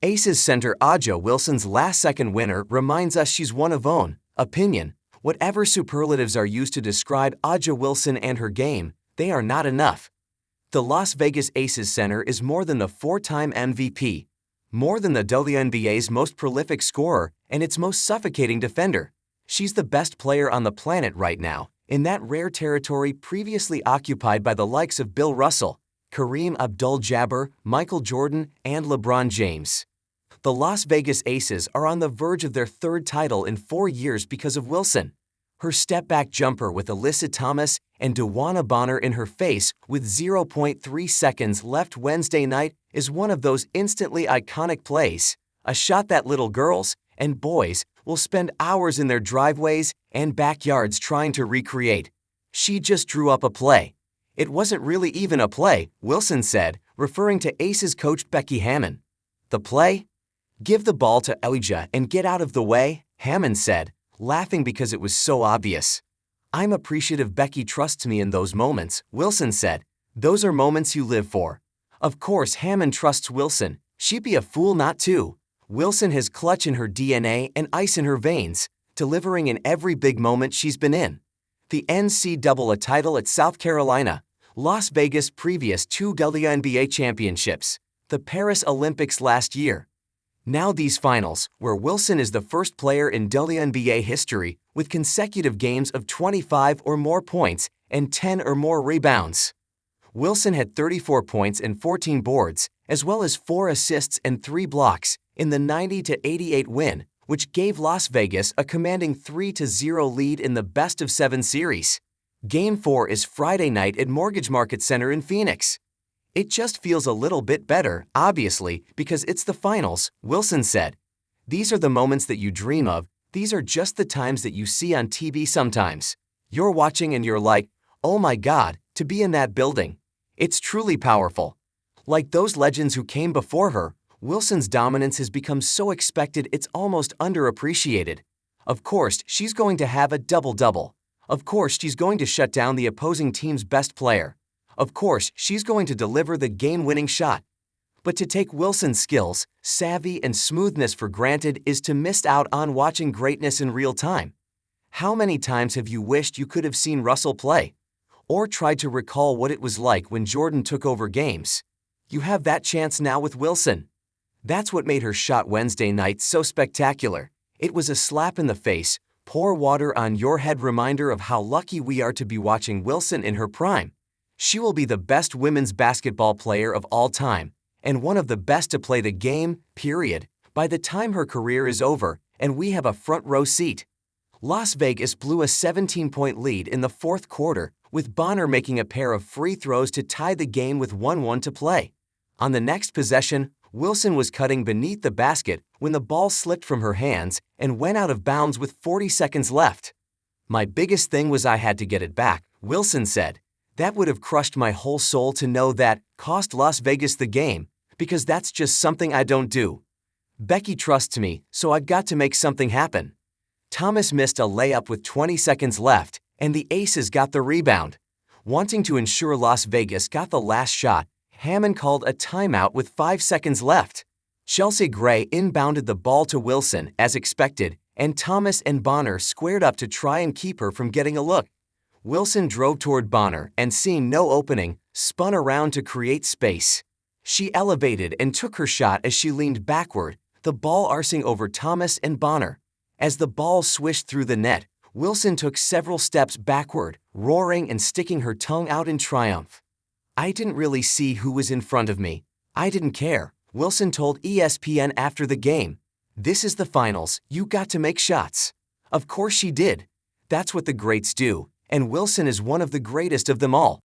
Aces center A'ja Wilson's last-second winner reminds us she's one of own opinion. Whatever superlatives are used to describe A'ja Wilson and her game, they are not enough. The Las Vegas Aces center is more than the four-time MVP, more than the WNBA's most prolific scorer and its most suffocating defender. She's the best player on the planet right now, in that rare territory previously occupied by the likes of Bill Russell, Kareem Abdul-Jabbar, Michael Jordan, and LeBron James. The Las Vegas Aces are on the verge of their third title in 4 years because of Wilson. Her step-back jumper with Alyssa Thomas and DeWanna Bonner in her face with 0.3 seconds left Wednesday night is one of those instantly iconic plays, a shot that little girls and boys will spend hours in their driveways and backyards trying to recreate. She just drew up a play. It wasn't really even a play, Wilson said, referring to Aces coach Becky Hammon. The play? Give the ball to A'ja and get out of the way, Hammon said, laughing because it was so obvious. I'm appreciative Becky trusts me in those moments, Wilson said. Those are moments you live for. Of course Hammon trusts Wilson. She'd be a fool not to. Wilson has clutch in her DNA and ice in her veins, delivering in every big moment she's been in. The NCAA title at South Carolina, Las Vegas previous 2 WNBA championships, the Paris Olympics last year. Now these finals, where Wilson is the first player in WNBA history with consecutive games of 25 or more points and 10 or more rebounds. Wilson had 34 points and 14 boards, as well as 4 assists and 3 blocks in the 90-88 win, which gave Las Vegas a commanding 3-0 lead in the best-of-7 series. Game 4 is Friday night at Mortgage Market Center in Phoenix. It just feels a little bit better, obviously, because it's the finals, Wilson said. These are the moments that you dream of. These are just the times that you see on TV sometimes. You're watching and you're like, oh my God, to be in that building. It's truly powerful. Like those legends who came before her, Wilson's dominance has become so expected it's almost underappreciated. Of course, she's going to have a double-double. Of course, she's going to shut down the opposing team's best player. Of course, she's going to deliver the game-winning shot. But to take Wilson's skills, savvy, and smoothness for granted is to miss out on watching greatness in real time. How many times have you wished you could have seen Russell play? Or tried to recall what it was like when Jordan took over games? You have that chance now with Wilson. That's what made her shot Wednesday night so spectacular. It was a slap in the face, pour water on your head reminder of how lucky we are to be watching Wilson in her prime. She will be the best women's basketball player of all time, and one of the best to play the game, period, by the time her career is over, and we have a front-row seat. Las Vegas blew a 17-point lead in the fourth quarter, with Bonner making a pair of free throws to tie the game with 1:1 to play. On the next possession, Wilson was cutting beneath the basket when the ball slipped from her hands and went out of bounds with 40 seconds left. My biggest thing was I had to get it back, Wilson said. That would have crushed my whole soul to know that, cost Las Vegas the game, because that's just something I don't do. Becky trusts me, so I've got to make something happen. Thomas missed a layup with 20 seconds left, and the Aces got the rebound. Wanting to ensure Las Vegas got the last shot, Hammon called a timeout with 5 seconds left. Chelsea Gray inbounded the ball to Wilson, as expected, and Thomas and Bonner squared up to try and keep her from getting a look. Wilson drove toward Bonner and, seeing no opening, spun around to create space. She elevated and took her shot as she leaned backward, the ball arcing over Thomas and Bonner. As the ball swished through the net, Wilson took several steps backward, roaring and sticking her tongue out in triumph. I didn't really see who was in front of me. I didn't care, Wilson told ESPN after the game. This is the finals, you got to make shots. Of course she did. That's what the greats do. And Wilson is one of the greatest of them all.